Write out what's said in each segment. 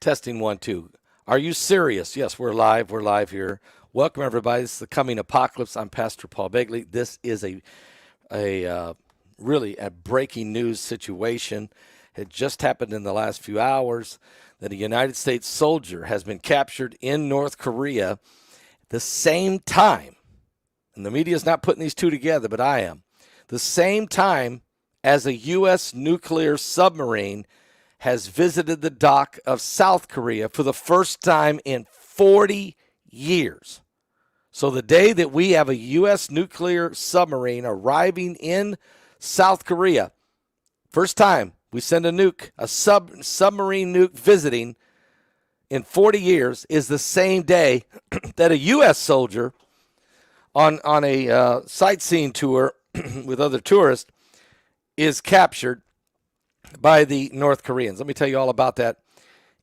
Testing 1, 2. Are you serious? Yes, we're live. We're live here. Welcome, everybody. This is the Coming Apocalypse. I'm Pastor Paul Begley. This is really a breaking news situation. It just happened in the last few hours that a United States soldier has been captured in North Korea at the same time, and the media is not putting these two together, but I am, the same time as a U.S. nuclear submarine has visited the dock of South Korea for the first time in 40 years. So the day that we have a U.S. nuclear submarine arriving in South Korea, first time we send a nuke, a submarine nuke visiting in 40 years, is the same day that a U.S. soldier on a sightseeing tour with other tourists is captured by the North Koreans. Let me tell you all about that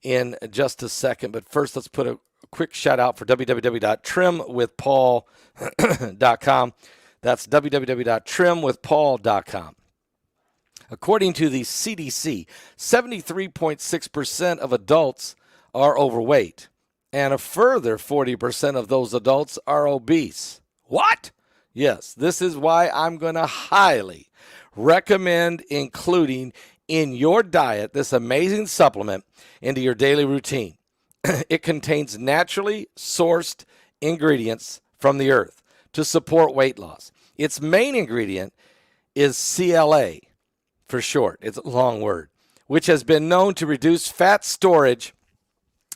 in just a second. But first, let's put a quick shout out for www.trimwithpaul.com. That's www.trimwithpaul.com. According to the CDC, 73.6% of adults are overweight, and a further 40% of those adults are obese. What? Yes, this is why I'm going to highly recommend including in your diet this amazing supplement into your daily routine. It contains naturally sourced ingredients from the earth to support weight loss. Its main ingredient is CLA, for short. It's a long word, which has been known to reduce fat storage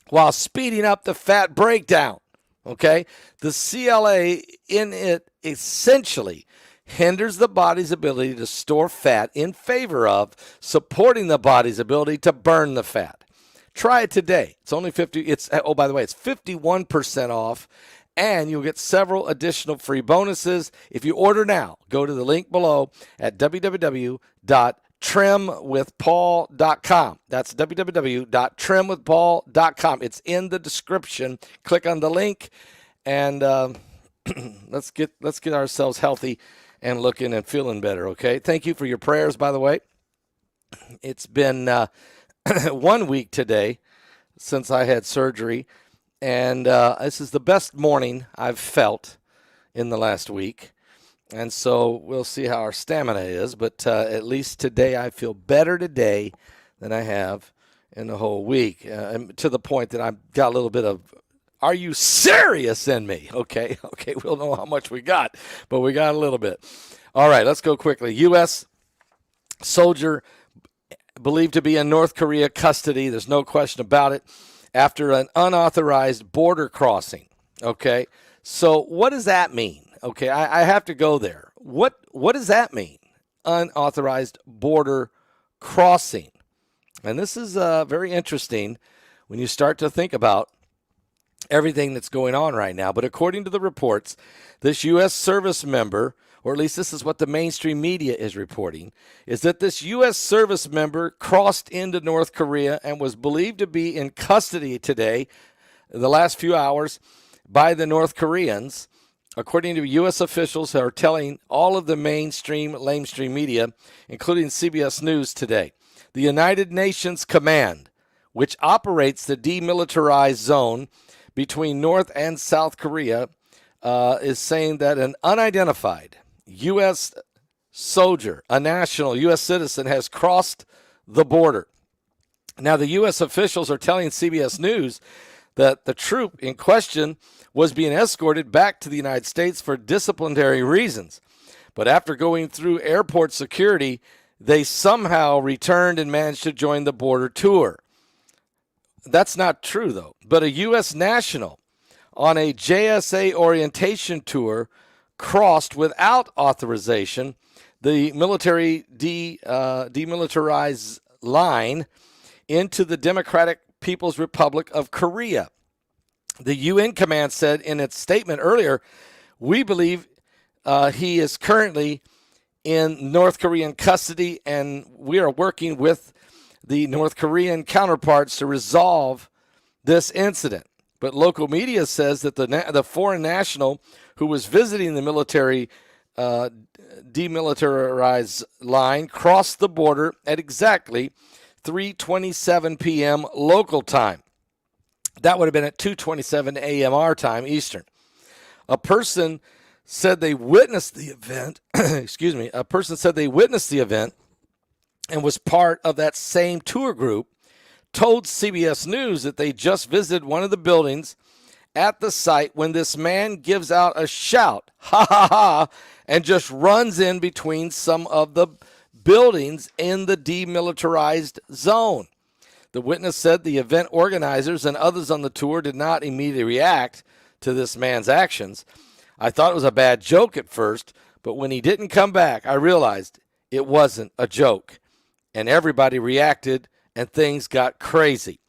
while speeding up the fat breakdown. Okay? The CLA in it essentially hinders the body's ability to store fat in favor of supporting the body's ability to burn the fat. Try it today. It's only 50. By the way, it's 51% off, and you'll get several additional free bonuses if you order now. Go to the link below at www.trimwithpaul.com. That's www.trimwithpaul.com. It's in the description. Click on the link, and let's get ourselves healthy and looking and feeling better, okay? Thank you for your prayers, by the way. It's been 1 week today since I had surgery, and this is the best morning I've felt in the last week. And so we'll see how our stamina is, but at least today I feel better today than I have in the whole week, to the point that I've got a little bit of, are you serious in me? Okay, we'll know how much we got, but we got a little bit. All right, let's go quickly. U.S. soldier believed to be in North Korea custody, there's no question about it, after an unauthorized border crossing. Okay, so what does that mean? Okay, I have to go there. What does that mean? Unauthorized border crossing. And this is very interesting when you start to think about everything that's going on right now. But according to the reports, this U.S. service member, or at least this is what the mainstream media is reporting, is that this U.S. service member crossed into North Korea and was believed to be in custody today, the last few hours, by the North Koreans, according to U.S. officials who are telling all of the lamestream media, including CBS News today. The United Nations Command, which operates the demilitarized zone between North and South Korea, is saying that an unidentified U.S. soldier, a national U.S. citizen, has crossed the border. Now, the U.S. officials are telling CBS News that the troop in question was being escorted back to the United States for disciplinary reasons. But after going through airport security, they somehow returned and managed to join the border tour. That's not true, though. But a U.S. national on a JSA orientation tour crossed without authorization the military demilitarized line into the Democratic People's Republic of Korea. The UN command said in its statement earlier, we believe he is currently in North Korean custody, and we are working with the North Korean counterparts to resolve this incident. But local media says that the foreign national who was visiting the military demilitarized line crossed the border at exactly 3:27 p.m. local time. That would have been at 2:27 a.m. our time, Eastern. A person said they witnessed the event. Excuse me. A person said they witnessed the event and was part of that same tour group, told CBS News that they just visited one of the buildings at the site when this man gives out a shout, ha ha ha, and just runs in between some of the buildings in the demilitarized zone. The witness said the event organizers and others on the tour did not immediately react to this man's actions. I thought it was a bad joke at first, but when he didn't come back, I realized it wasn't a joke. And everybody reacted, and things got crazy.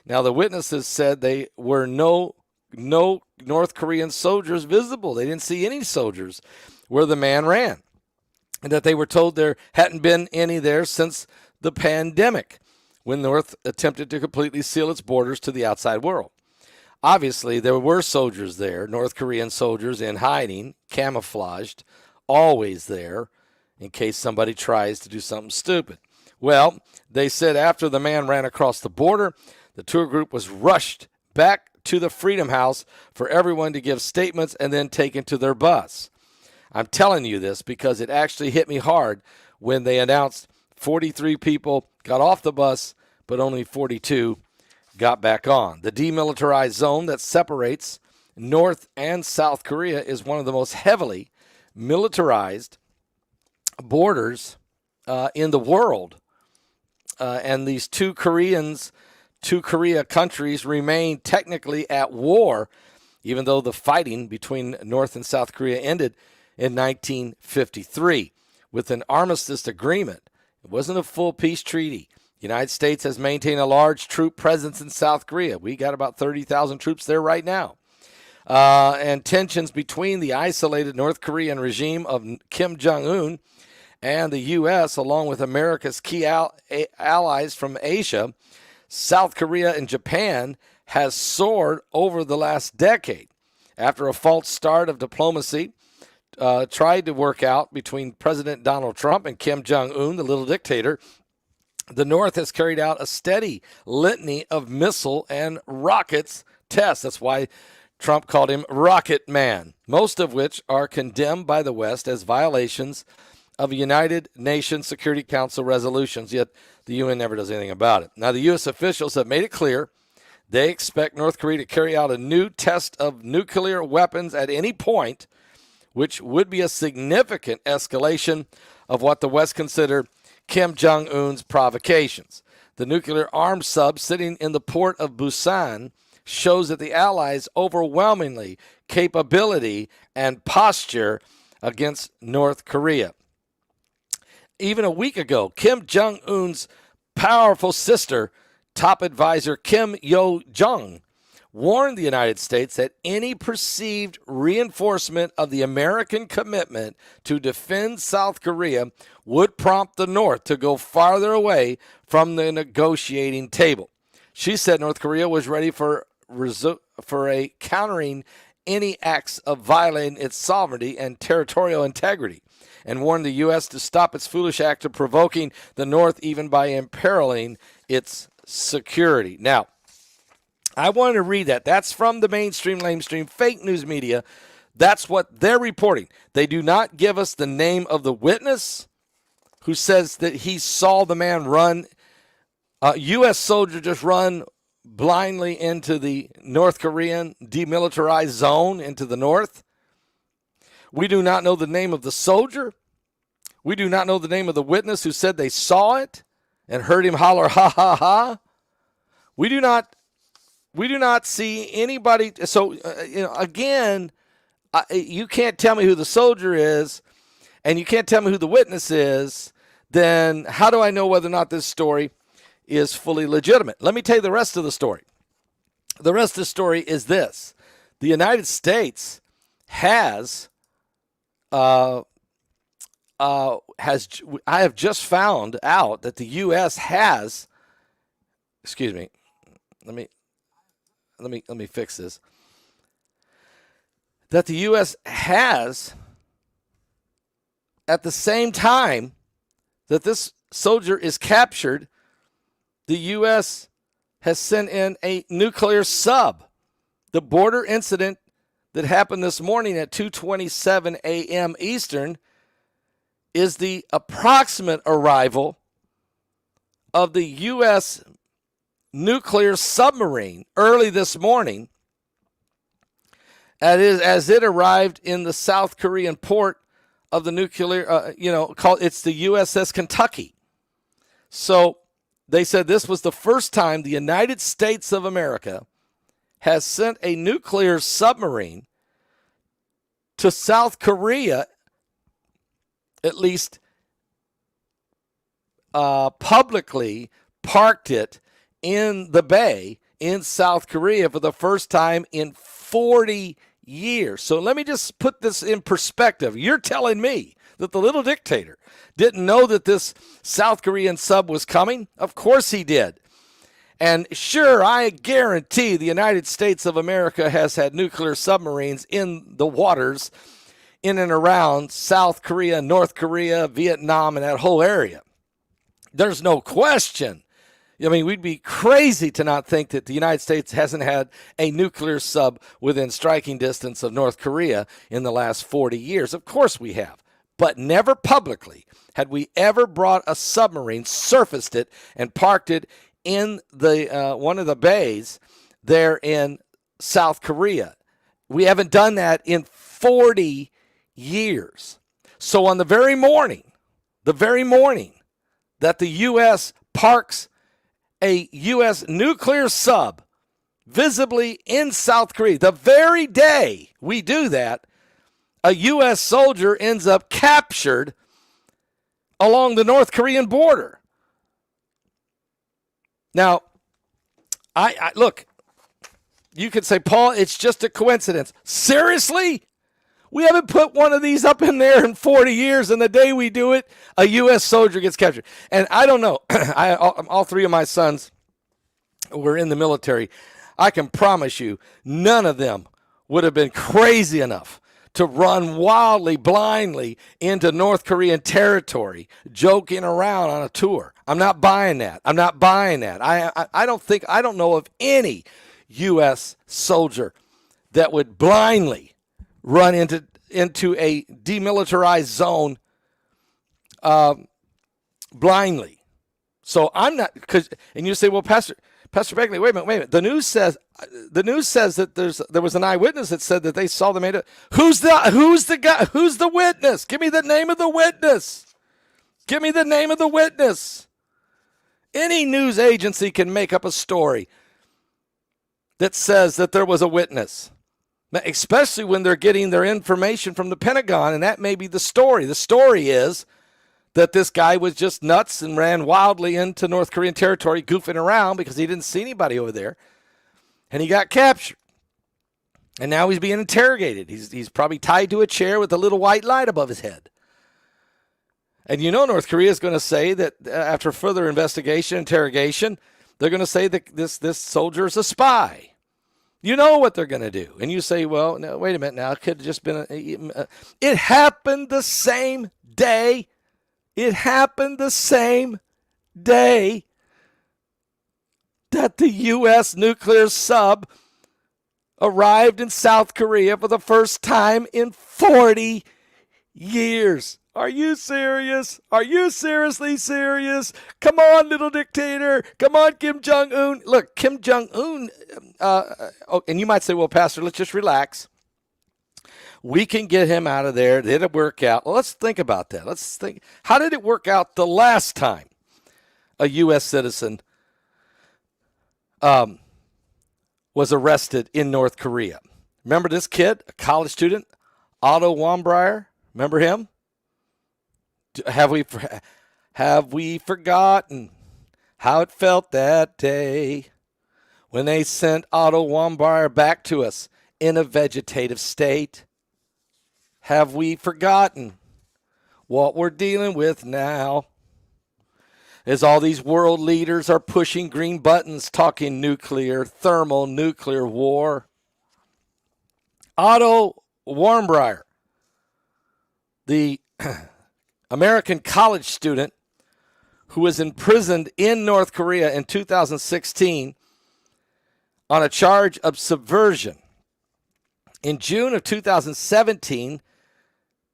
Now, the witnesses said they were no North Korean soldiers visible. They didn't see any soldiers where the man ran, and that they were told there hadn't been any there since the pandemic, when North attempted to completely seal its borders to the outside world. Obviously, there were soldiers there, North Korean soldiers in hiding, camouflaged, always there, in case somebody tries to do something stupid. Well, they said after the man ran across the border, the tour group was rushed back to the Freedom House for everyone to give statements and then taken to their bus. I'm telling you this because it actually hit me hard when they announced 43 people got off the bus, but only 42 got back on. The demilitarized zone that separates North and South Korea is one of the most heavily militarized borders in the world. And these two Korea countries remain technically at war, even though the fighting between North and South Korea ended in 1953 with an armistice agreement. It wasn't a full peace treaty. The United States has maintained a large troop presence in South Korea. We got about 30,000 troops there right now. And tensions between the isolated North Korean regime of Kim Jong-un and the U.S., along with America's key allies from Asia, South Korea, and Japan, has soared over the last decade. After a false start of diplomacy tried to work out between President Donald Trump and Kim Jong-un, the little dictator, the North has carried out a steady litany of missile and rockets tests. That's why Trump called him Rocket Man, most of which are condemned by the West as violations of United Nations Security Council resolutions, yet the UN never does anything about it. Now, the U.S. officials have made it clear they expect North Korea to carry out a new test of nuclear weapons at any point, which would be a significant escalation of what the West considered Kim Jong-un's provocations. The nuclear-armed sub sitting in the port of Busan shows that the Allies' overwhelmingly capability and posture against North Korea. Even a week ago, Kim Jong-un's powerful sister, top advisor Kim Yo-jong, warned the United States that any perceived reinforcement of the American commitment to defend South Korea would prompt the North to go farther away from the negotiating table. She said North Korea was ready for a countering any acts of violating its sovereignty and territorial integrity, and warned the U.S. to stop its foolish act of provoking the North even by imperiling its security. Now, I wanted to read that. That's from the mainstream, lamestream, fake news media. That's what they're reporting. They do not give us the name of the witness who says that he saw the man run, U.S. soldier just run blindly into the North Korean demilitarized zone into the north. We do not know the name of the soldier. We do not know the name of the witness who said they saw it and heard him holler, ha, ha, ha. We do not see anybody. So, again, you can't tell me who the soldier is and you can't tell me who the witness is. Then how do I know whether or not this story is fully legitimate? Let me tell you the rest of the story. The rest of the story is this. The United States I have just found out that the U.S. has, excuse me, let me fix this. That the U.S. has, at the same time that this soldier is captured, the U.S. has sent in a nuclear sub. The border incident that happened this morning at 2:27 a.m. Eastern is the approximate arrival of the U.S. nuclear submarine early this morning as it arrived in the South Korean port of the nuclear, it's the USS Kentucky. So they said this was the first time the United States of America has sent a nuclear submarine to South Korea, at least publicly parked it in the bay in South Korea for the first time in 40 years. So let me just put this in perspective. You're telling me that the little dictator didn't know that this South Korean sub was coming? Of course he did. And sure, I guarantee the United States of America has had nuclear submarines in the waters in and around South Korea, North Korea, Vietnam, and that whole area. There's no question. I mean, we'd be crazy to not think that the United States hasn't had a nuclear sub within striking distance of North Korea in the last 40 years. Of course we have, but never publicly had we ever brought a submarine, surfaced it, and parked it in the one of the bays there in South Korea. We haven't done that in 40 years. So on the very morning that the U.S. parks a U.S. nuclear sub visibly in South Korea, the very day we do that, a U.S. soldier ends up captured along the North Korean border. Now, I look, you could say, Paul, it's just a coincidence. Seriously? We haven't put one of these up in there in 40 years, and the day we do it, a U.S. soldier gets captured. And I don't know. All three of my sons were in the military. I can promise you, none of them would have been crazy enough to run wildly, blindly into North Korean territory, joking around on a tour. I'm not buying that. I don't know of any U.S. soldier that would blindly run into a demilitarized zone blindly. So I'm not, and you say, well, Pastor Begley, wait a minute. The news says that there was an eyewitness that said that they saw them. Who's the guy? Who's the witness? Give me the name of the witness. Any news agency can make up a story that says that there was a witness, especially when they're getting their information from the Pentagon, and that may be the story. The story is that this guy was just nuts and ran wildly into North Korean territory, goofing around because he didn't see anybody over there, and he got captured. And now he's being interrogated. He's probably tied to a chair with a little white light above his head. And North Korea is going to say that after further investigation, interrogation, they're going to say that this soldier is a spy. You know what they're going to do. And you say, well, no, wait a minute now. It could have just been it happened the same day. It happened the same day that the U.S. nuclear sub arrived in South Korea for the first time in 40 years. Are you serious? Are you seriously serious? Come on, little dictator. Come on, Kim Jong-un. Look, Kim Jong-un, and you might say, well, Pastor, let's just relax. We can get him out of there. Did it work out? Well, let's think about that. Let's think. How did it work out the last time a U.S. citizen was arrested in North Korea? Remember this kid, a college student, Otto Warmbier? Remember him? Have we forgotten how it felt that day when they sent Otto Warmbier back to us in a vegetative state? Have we forgotten what we're dealing with now? As all these world leaders are pushing green buttons, talking nuclear, thermonuclear war. Otto Warmbier, the American college student who was imprisoned in North Korea in 2016 on a charge of subversion. In June of 2017,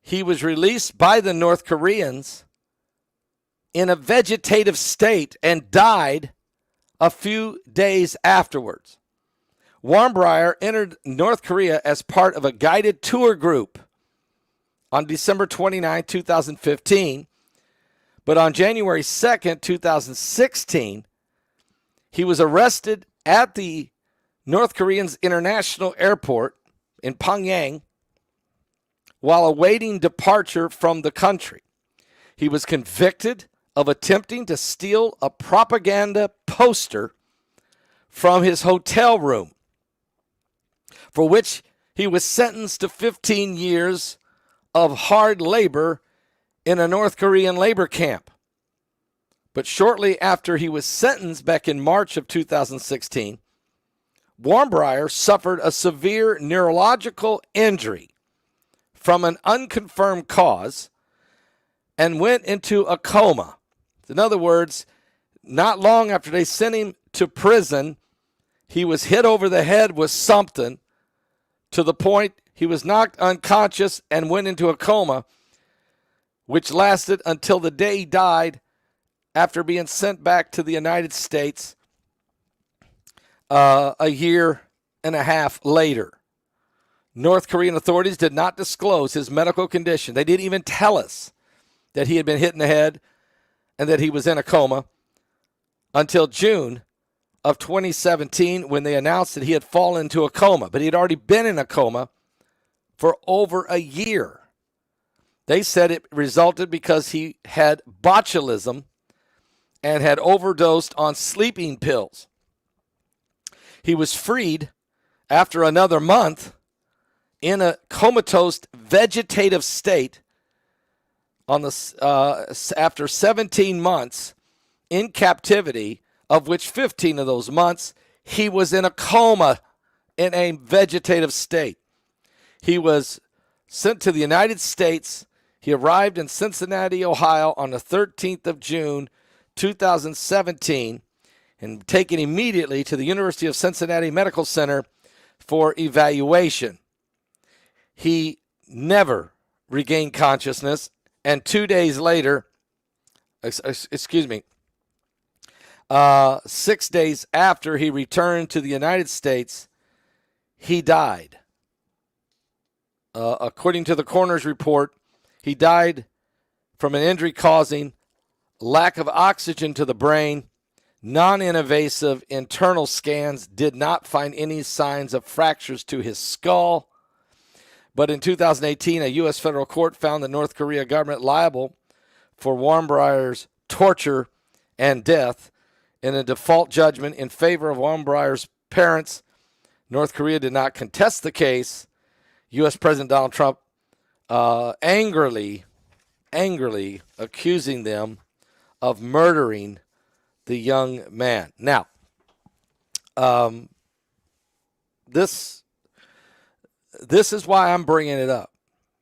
he was released by the North Koreans in a vegetative state and died a few days afterwards. Warmbier entered North Korea as part of a guided tour group on December 29, 2015. But on January 2nd, 2016, he was arrested at the North Korean's international airport in Pyongyang while awaiting departure from the country. He was convicted of attempting to steal a propaganda poster from his hotel room, for which he was sentenced to 15 years of hard labor in a North Korean labor camp. But shortly after he was sentenced back in March of 2016, Warmbier suffered a severe neurological injury from an unconfirmed cause and went into a coma. In other words, not long after they sent him to prison, he was hit over the head with something to the point he was knocked unconscious and went into a coma, which lasted until the day he died after being sent back to the United States a year and a half later. North Korean authorities did not disclose his medical condition. They didn't even tell us that he had been hit in the head and that he was in a coma until June of 2017 when they announced that he had fallen into a coma. But he had already been in a coma for over a year. They said it resulted because he had botulism and had overdosed on sleeping pills. He was freed after another month in a comatose vegetative state after 17 months in captivity, of which 15 of those months he was in a coma in a vegetative state. He was sent to the United States. He arrived in Cincinnati, Ohio on the 13th of June, 2017, and taken immediately to the University of Cincinnati Medical Center for evaluation. He never regained consciousness, and 2 days later, 6 days after he returned to the United States, he died. According to the coroner's report, he died from an injury causing lack of oxygen to the brain. Non-invasive internal scans did not find any signs of fractures to his skull. But in 2018, a U.S. federal court found the North Korea government liable for Warmbier's torture and death in a default judgment in favor of Warmbier's parents. North Korea did not contest the case. U.S. President Donald Trump angrily accusing them of murdering the young man. Now, this is why I'm bringing it up.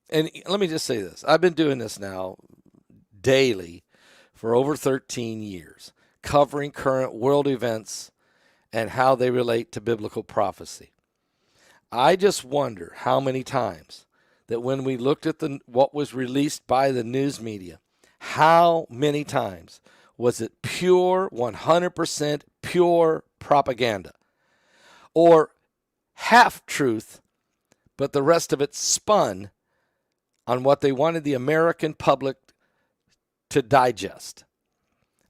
And let me just say this. I've been doing this now daily for over 13 years, covering current world events and how they relate to biblical prophecy. I just wonder how many times that when we looked at what was released by the news media, how many times was it pure, 100% pure propaganda? Or half-truth, but the rest of it spun on what they wanted the American public to digest.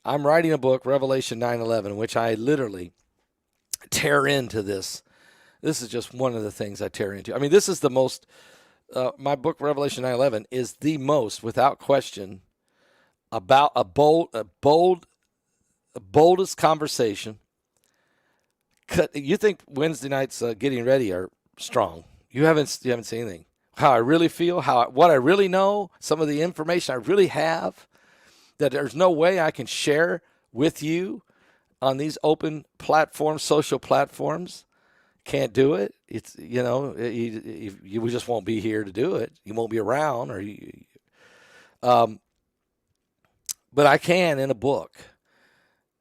I'm writing a book, Revelation 9:11, in which I literally tear into this. This is just one of the things I tear into. I mean, this is the most, my book, Revelation 9:11, is the most, without question, about a boldest conversation. You think Wednesday nights getting ready are strong. You haven't seen anything. How I really feel, what I really know, some of the information I really have that there's no way I can share with you on these open platforms, social platforms. Can't do it. It's, you just won't be here to do it. You won't be around, but I can in a book,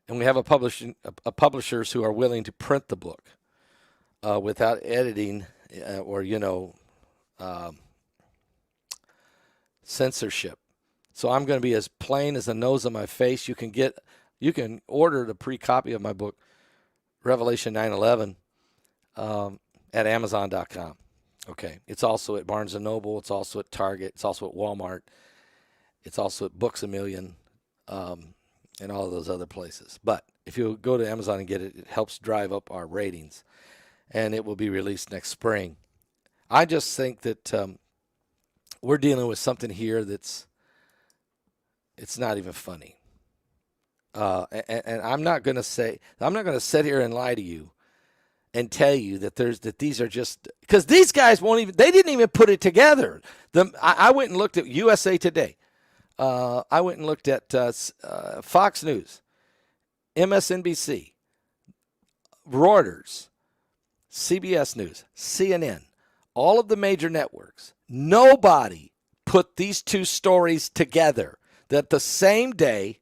and we have publishers who are willing to print the book. without editing or, censorship. So I'm going to be as plain as the nose on my face. You can order the pre-copy of my book, Revelation 9:11, at Amazon.com. Okay. It's also at Barnes & Noble. It's also at Target. It's also at Walmart. It's also at Books A Million, and all of those other places. But if you go to Amazon and get it, it helps drive up our ratings, and it will be released next spring. I just think that we're dealing with something here it's not even funny. And I'm not going to sit here and lie to you and tell you that these are just, because these guys they didn't even put it together. I went and looked at USA Today. I went and looked at Fox News, MSNBC, Reuters, CBS News, CNN, all of the major networks. Nobody put these two stories together, that the same day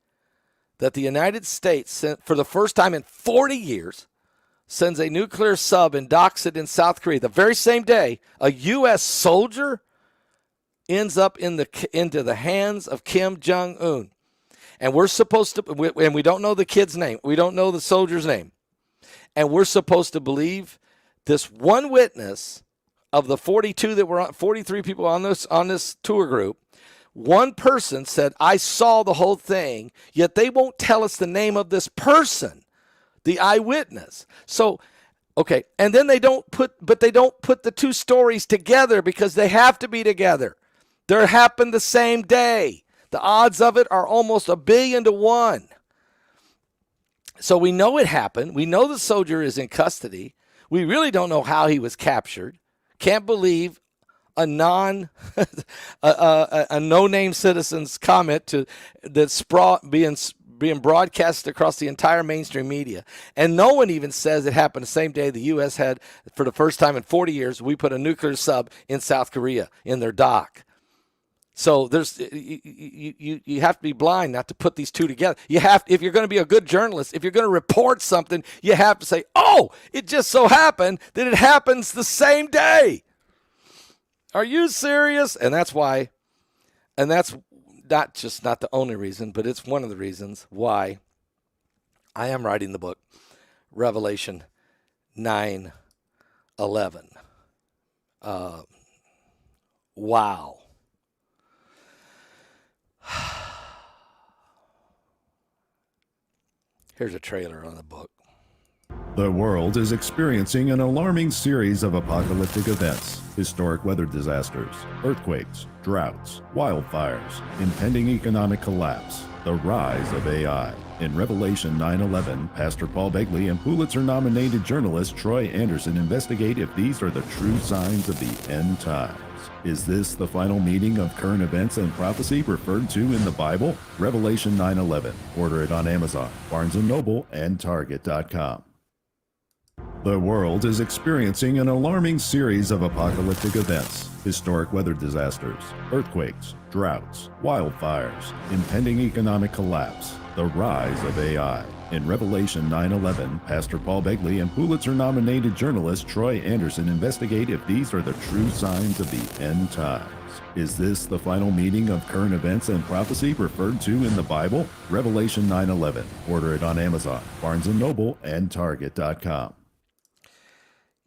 that the United States sent, for the first time in 40 years, sends a nuclear sub and docks it in South Korea, the very same day, a U.S. soldier ends up into the hands of Kim Jong-un. And we're supposed to, and we don't know the kid's name. We don't know the soldier's name. And we're supposed to believe this one witness of the 42 that were on, 43 people on this tour group. One person said, I saw the whole thing, yet they won't tell us the name of this person, the eyewitness. So, okay, and then they don't put the two stories together because they have to be together. They happened the same day. The odds of it are almost 1 billion to 1. So we know it happened. We know the soldier is in custody. We really don't know how he was captured. Can't believe a no-name citizen's comment that's being broadcast across the entire mainstream media. And no one even says it happened the same day the U.S. had, for the first time in 40 years, we put a nuclear sub in South Korea in their dock. So you have to be blind not to put these two together. If you're going to be a good journalist, if you're going to report something, you have to say, oh, it just so happened that it happens the same day. Are you serious? And that's why, and that's not the only reason, but it's one of the reasons why I am writing the book, Revelation 9:11. Wow. Here's a trailer on the book. The world is experiencing an alarming series of apocalyptic events, historic weather disasters, earthquakes, droughts, wildfires, impending economic collapse, the rise of AI. In Revelation 9:11, Pastor Paul Begley and Pulitzer-nominated journalist Troy Anderson investigate if these are the true signs of the end times. Is this the final meaning of current events and prophecy referred to in the Bible? Revelation 9:11. Order it on Amazon, Barnes & Noble, and Target.com. The world is experiencing an alarming series of apocalyptic events, historic weather disasters, earthquakes, droughts, wildfires, impending economic collapse, the rise of AI. In Revelation 9:11, Pastor Paul Begley and Pulitzer-nominated journalist Troy Anderson investigate if these are the true signs of the end times. Is this the final meaning of current events and prophecy referred to in the Bible? Revelation 9:11. Order it on Amazon, Barnes & Noble, and Target.com.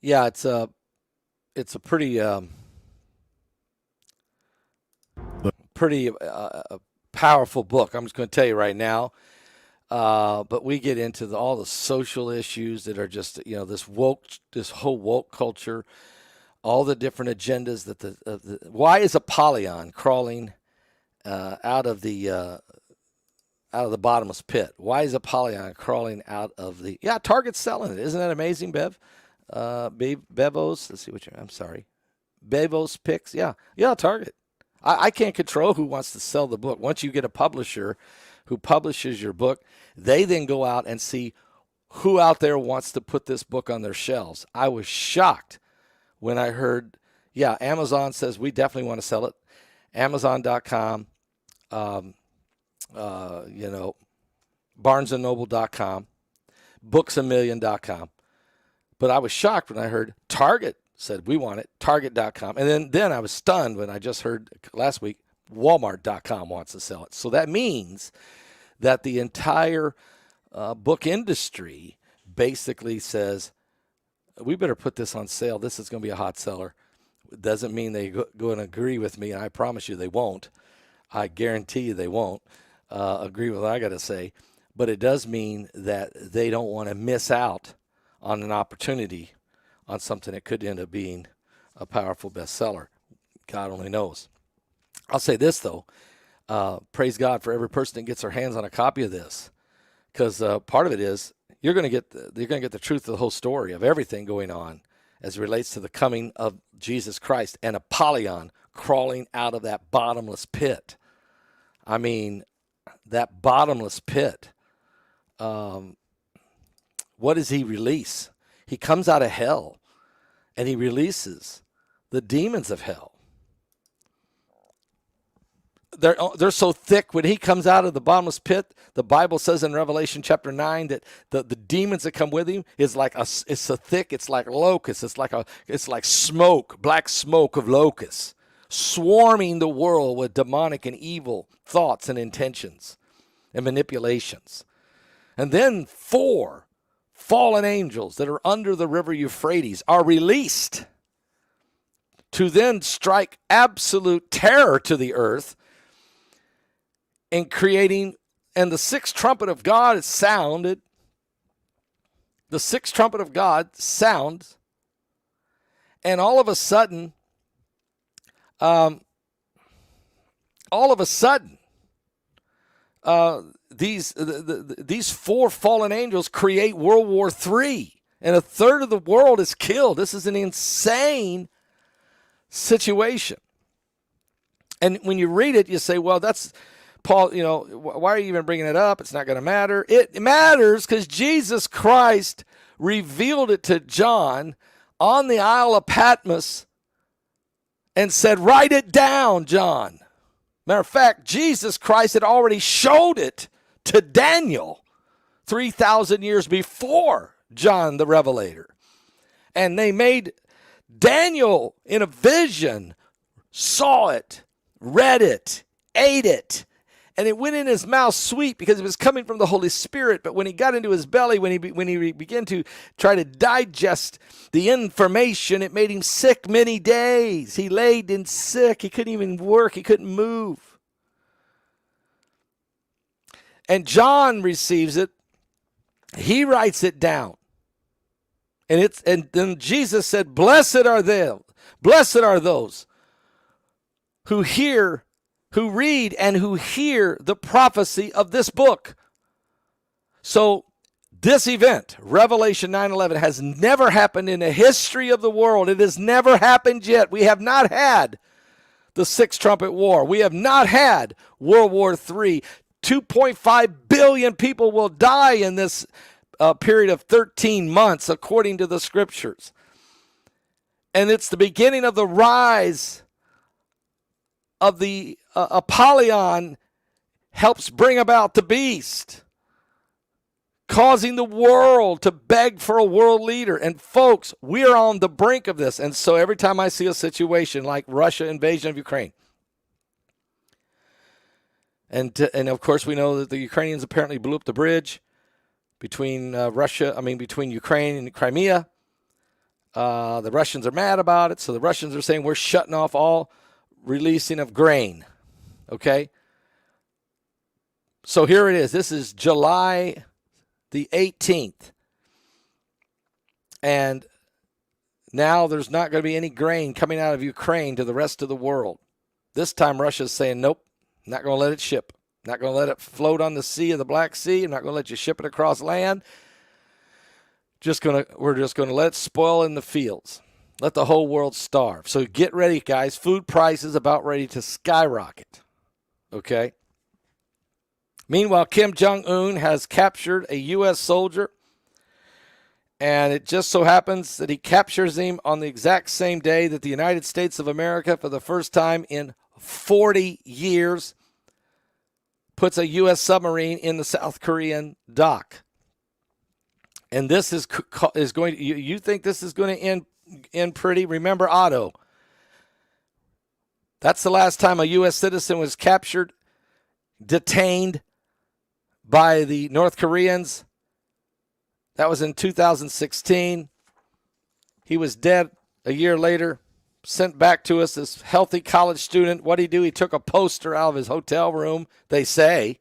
Yeah, it's a pretty powerful book. I'm just going to tell you right now. But we get into all the social issues that are just, this whole woke culture, all the different agendas that why is Apollyon crawling out of the bottomless pit? Why is Apollyon crawling out of Target's selling it. Isn't that amazing, Bev? Bevos, let's see I'm sorry. Bevos picks. Yeah, Target. I can't control who wants to sell the book. Once you get a publisher who publishes your book, they then go out and see who out there wants to put this book on their shelves. I was shocked when I heard, Amazon says we definitely want to sell it. Amazon.com, BarnesandNoble.com, BooksAMillion.com. But I was shocked when I heard Target said, we want it, Target.com. And then I was stunned when I just heard last week, Walmart.com wants to sell it. So that means that the entire book industry basically says, we better put this on sale. This is going to be a hot seller. It doesn't mean they go and agree with me, and I promise you they won't. I guarantee you they won't agree with what I got to say. But it does mean that they don't want to miss out on an opportunity on something that could end up being a powerful bestseller. God only knows. I'll say this, though. Praise God for every person that gets their hands on a copy of this, because part of it is you're going to get the truth of the whole story of everything going on as it relates to the coming of Jesus Christ and Apollyon crawling out of that bottomless pit. I mean, that bottomless pit. What does he release? He comes out of hell and he releases the demons of hell. They're so thick when he comes out of the bottomless pit. The Bible says in Revelation chapter 9 that the demons that come with him is like it's so thick. It's like locusts. It's like smoke, black smoke of locusts, swarming the world with demonic and evil thoughts and intentions and manipulations. And then 4 fallen angels that are under the river Euphrates are released to then strike absolute terror to the earth and and the sixth trumpet of God is sounded. The sixth trumpet of God sounds, and all of a sudden, these 4 fallen angels create World War III, and a third of the world is killed. This is an insane situation. And when you read it, you say, well, that's Paul, why are you even bringing it up? It's not going to matter. It matters because Jesus Christ revealed it to John on the Isle of Patmos and said, write it down, John. Matter of fact, Jesus Christ had already showed it to Daniel 3,000 years before John the Revelator. And they made Daniel in a vision, saw it, read it, ate it, and it went in his mouth sweet because it was coming from the Holy Spirit. But when he got into his belly, when he began to try to digest the information, it made him sick many days. He laid in sick. He couldn't even work. He couldn't move. And John receives it. He writes it down. And then Jesus said, blessed are those who read and who hear the prophecy of this book. So this event, Revelation 9:11, has never happened in the history of the world. It has never happened yet. We have not had the Sixth Trumpet War. We have not had World War III. 2.5 billion people will die in this period of 13 months, according to the scriptures. And it's the beginning of the rise of the Apollyon helps bring about the beast, causing the world to beg for a world leader. And folks, we are on the brink of this. And so every time I see a situation like Russia invasion of Ukraine, and of course we know that the Ukrainians apparently blew up the bridge between between Ukraine and Crimea. The Russians are mad about it, so the Russians are saying we're shutting off all releasing of grain. Okay? So here it is. This is July the 18th. And now there's not going to be any grain coming out of Ukraine to the rest of the world. This time Russia's saying, nope, not going to let it ship. Not going to let it float on the sea of the Black Sea. I'm not going to let you ship it across land. We're just going to let it spoil in the fields. Let the whole world starve. So get ready, guys. Food prices about ready to skyrocket. Okay? Meanwhile, Kim Jong-un has captured a U.S. soldier, and it just so happens that he captures him on the exact same day that the United States of America, for the first time in 40 years, puts a U.S. submarine in the South Korean dock. And this is going. You think this is going to end pretty? Remember Otto. That's the last time a U.S. citizen was captured, detained by the North Koreans. That was in 2016. He was dead a year later, sent back to us, this healthy college student. What did he do? He took a poster out of his hotel room, they say.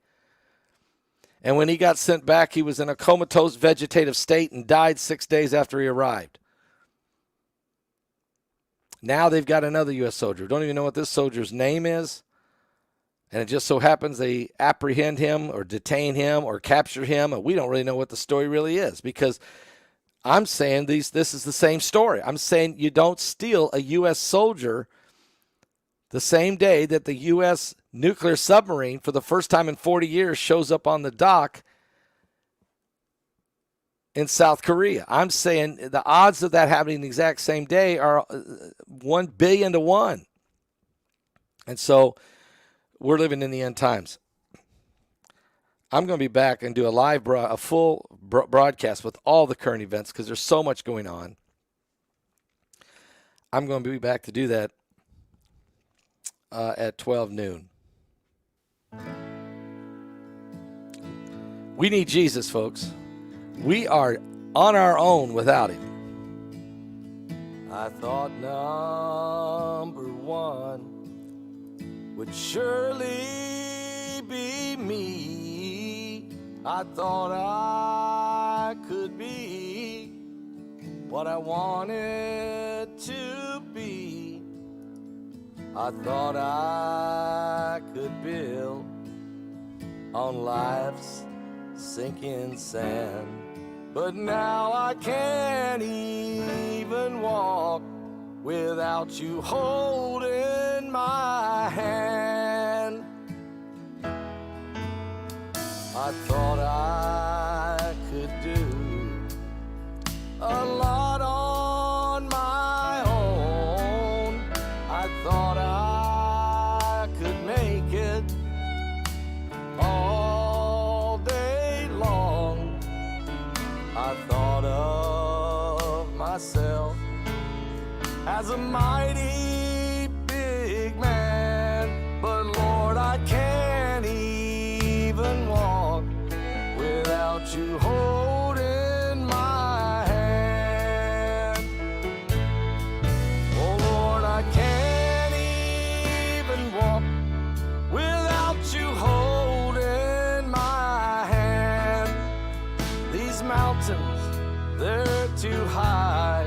And when he got sent back, he was in a comatose vegetative state and died 6 days after he arrived. Now they've got another U.S. soldier. Don't even know what this soldier's name is. And it just so happens they apprehend him or detain him or capture him. And we don't really know what the story really is, because I'm saying this is the same story. I'm saying you don't steal a U.S. soldier the same day that the U.S. nuclear submarine, for the first time in 40 years, shows up on the dock in South Korea. I'm saying the odds of that happening the exact same day are 1 billion to 1. And so we're living in the end times. I'm going to be back and do a full broadcast with all the current events, because there's so much going on. I'm going to be back to do that at 12 noon. We need Jesus, folks. We are on our own without him. I thought number one would surely be me. I thought I could be what I wanted to be. I thought I could build on life's sinking sand, but now I can't even walk without you holding my hand. I thought I could do a lot on my own. I thought I could make it all day long. I thought of myself as a mighty big man, but Lord, I can't even walk without you holding my hand. Oh Lord, I can't even walk without you holding my hand. These mountains, they're too high,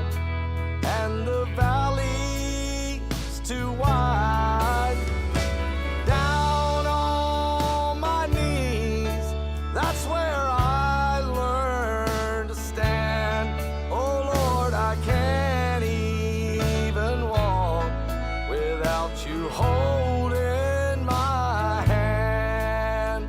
and the valley's too wide. Down on my knees, that's where I learned to stand. Oh Lord, I can't even walk without you holding my hand.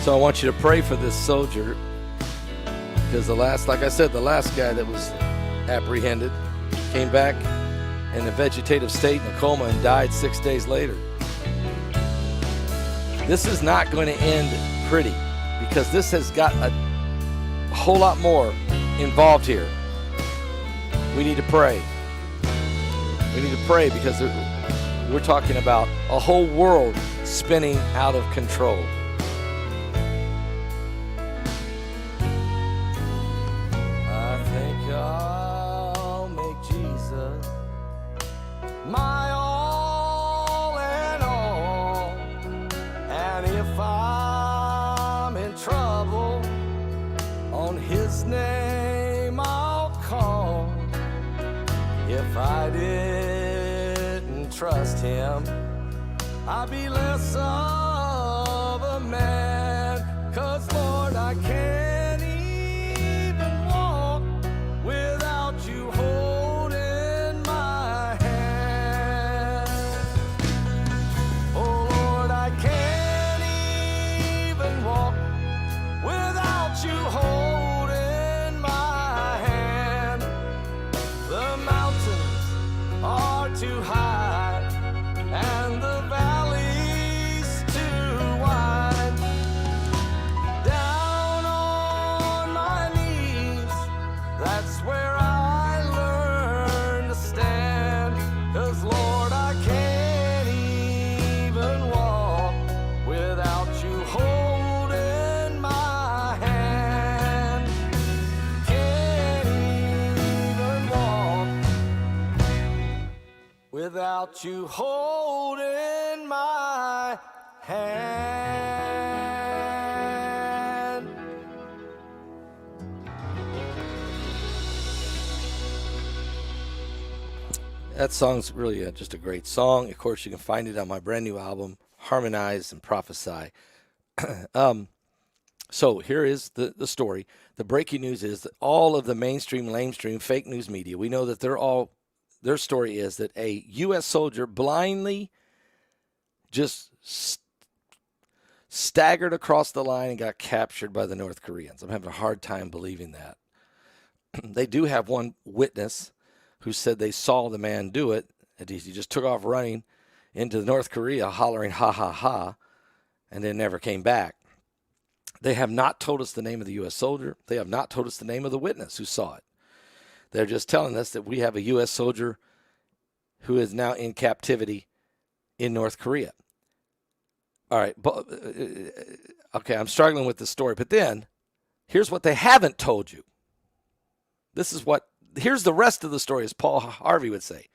So I want you to pray for this soldier, because like I said, the last guy that was apprehended came back in a vegetative state in a coma and died 6 days later. This is not going to end pretty, because this has got a whole lot more involved here. We need to pray. We need to pray, because we're talking about a whole world spinning out of control. I'll make Jesus my all and all, and if I'm in trouble, on his name I'll call. If I didn't trust him, I'd be less of a man, 'cause Lord, I can't even walk without you holding my hand. Oh Lord, I can't even walk without you holding my hand. The mountains are too high, and the valleys without you holding my hand. That song's really just a great song. Of course, you can find it on my brand new album, Harmonize and Prophesy. So here is the story. The breaking news is that all of the mainstream, lamestream, fake news media, we know that their story is that a U.S. soldier blindly just staggered across the line and got captured by the North Koreans. I'm having a hard time believing that. They do have one witness who said they saw the man do it, and he just took off running into North Korea hollering, ha, ha, ha, and then never came back. They have not told us the name of the U.S. soldier. They have not told us the name of the witness who saw it. They're just telling us that we have a U.S. soldier who is now in captivity in North Korea. All right, okay, I'm struggling with this story, but then here's what they haven't told you. Here's the rest of the story, as Paul Harvey would say.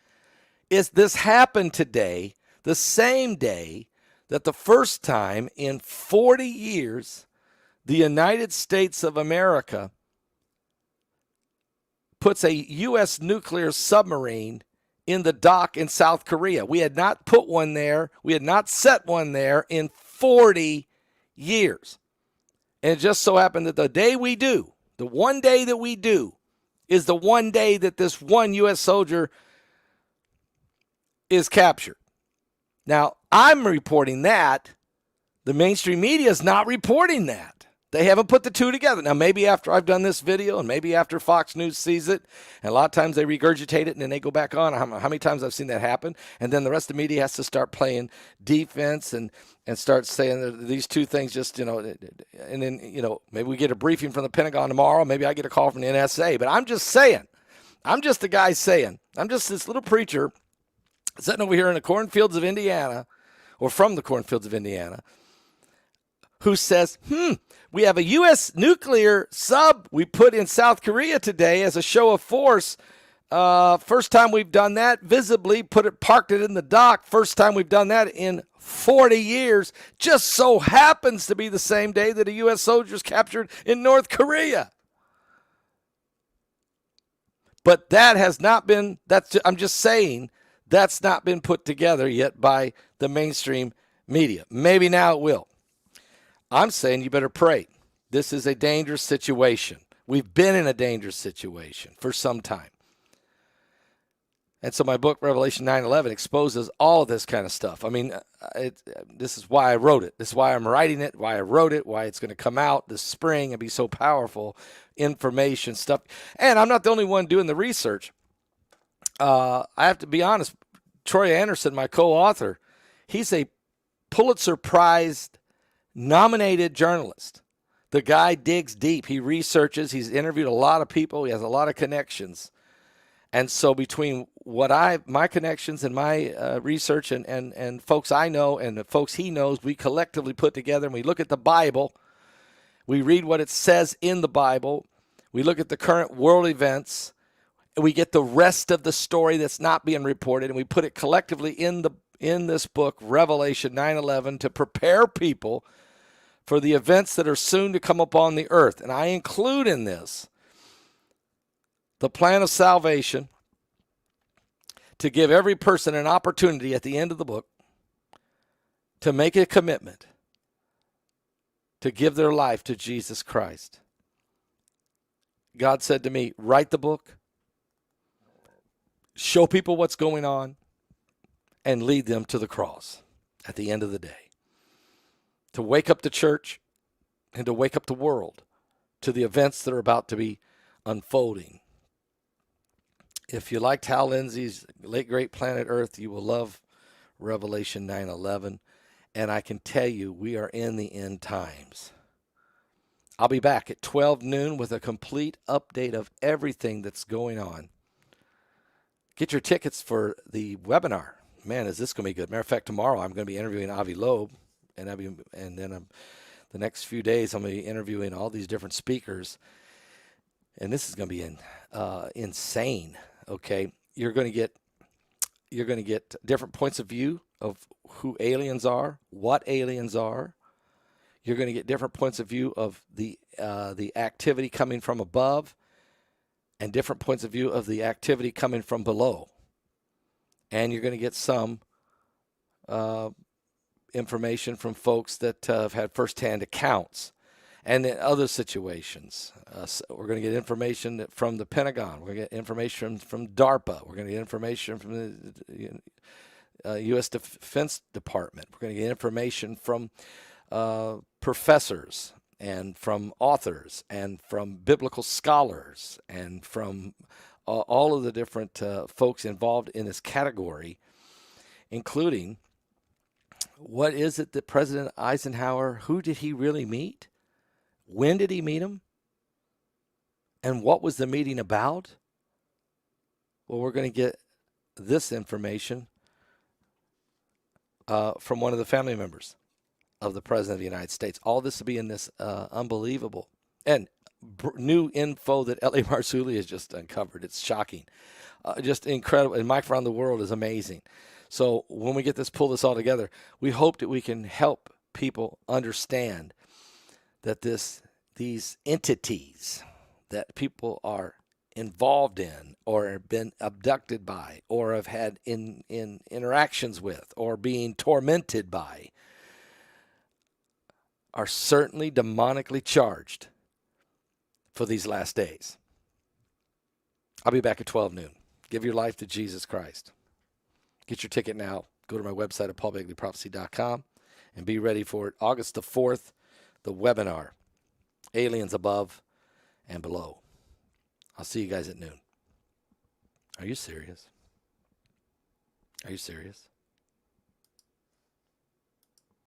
This happened today, the same day that the first time in 40 years, the United States of America puts a U.S. nuclear submarine in the dock in South Korea. We had not put one there. We had not set one there in 40 years. And it just so happened that the day we do, the one day that we do, is the one day that this one U.S. soldier is captured. Now, I'm reporting that. The mainstream media is not reporting that. They haven't put the two together. Now, maybe after I've done this video and maybe after Fox News sees it, and a lot of times they regurgitate it and then they go back on. How many times I've seen that happen? And then the rest of the media has to start playing defense and start saying these two things just, and then, maybe we get a briefing from the Pentagon tomorrow. Maybe I get a call from the NSA. But I'm just saying. I'm just the guy saying. I'm just this little preacher sitting over here in the cornfields of Indiana, or from the cornfields of Indiana, who says, we have a U.S. nuclear sub we put in South Korea today as a show of force. First time we've done that, visibly parked it in the dock. First time we've done that in 40 years. Just so happens to be the same day that a U.S. soldier is captured in North Korea. But that has not been, I'm just saying, that's not been put together yet by the mainstream media. Maybe now it will. I'm saying you better pray. This is a dangerous situation. We've been in a dangerous situation for some time. And so my book, Revelation 9:11, exposes all of this kind of stuff. I mean, this is why I wrote it. This is why I'm writing it, why I wrote it, why it's going to come out this spring and be so powerful. Information, stuff. And I'm not the only one doing the research. I have to be honest. Troy Anderson, my co-author, he's a Pulitzer Prize nominated journalist. The guy digs deep. He researches. He's interviewed a lot of people. He has a lot of connections. And so between my connections and my research and folks I know and the folks he knows, we collectively put together and we look at the Bible. We read what it says in the Bible. We look at the current world events. And we get the rest of the story that's not being reported, and we put it collectively in this book, Revelation 9:11, to prepare people for the events that are soon to come upon the earth. And I include in this the plan of salvation to give every person an opportunity at the end of the book to make a commitment to give their life to Jesus Christ. God said to me, write the book, show people what's going on, and lead them to the cross at the end of the day. To wake up the church and to wake up the world to the events that are about to be unfolding. If you liked Hal Lindsey's late great Planet Earth, you will love Revelation 9:11. And I can tell you, we are in the end times. I'll be back at 12 noon with a complete update of everything that's going on. Get your tickets for the webinar. Man, is this going to be good. Matter of fact, tomorrow I'm going to be interviewing Avi Loeb. And then the next few days I'm going to be interviewing all these different speakers. And this is going to be insane, okay? You're going to You're going to get different points of view of who aliens are, what aliens are. You're going to get different points of view of the activity coming from above, and different points of view of the activity coming from below. And you're going to get some information from folks that have had firsthand accounts. And in other situations, we're going to get information from the Pentagon. We're going to get information from DARPA. We're going to get information from the U.S. Defense Department. We're going to get information from professors and from authors and from biblical scholars and from all of the different folks involved in this category, including what is it that President Eisenhower, who did he really meet? When did he meet him? And what was the meeting about? Well, we're going to get this information from one of the family members of the President of the United States. All this will be in this unbelievable and new info that L.A. Marzulli has just uncovered. It's shocking. Just incredible. And Mike Around the World is amazing. So when we pull this all together, we hope that we can help people understand that these entities that people are involved in or have been abducted by or have had in interactions with or being tormented by are certainly demonically charged for these last days. I'll be back at 12 noon. Give your life to Jesus Christ. Get your ticket now. Go to my website at paulbegleyprophecy.com and be ready for it. August the 4th, the webinar, Aliens Above and Below. I'll see you guys at noon. Are you serious? Are you serious?